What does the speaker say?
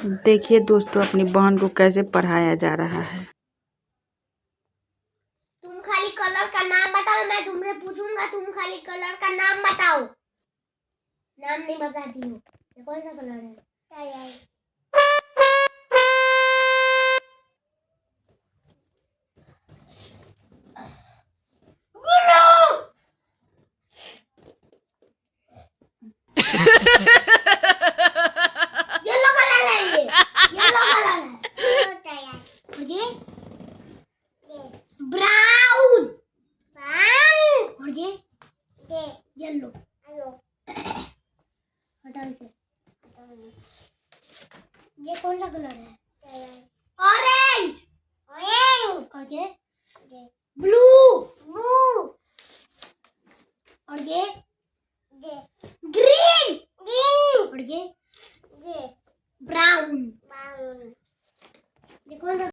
देखिए दोस्तों अपनी बहन को कैसे पढ़ाया जा रहा है। तुम खाली कलर का नाम बताओ, मैं तुमसे पूछूंगा, तुम खाली कलर का नाम बताओ। नाम नहीं बताती हूँ। ये कौन सा कलर है? येलो कलर है, ये येलो कलर है। और ये ब्राउन, और ये येलो। हटाओ इसे। ये कौन सा कलर है? ऑरेंज, और ये ब्लू, और ये ग्रीन, और ये ब्राउन। ये कौन सा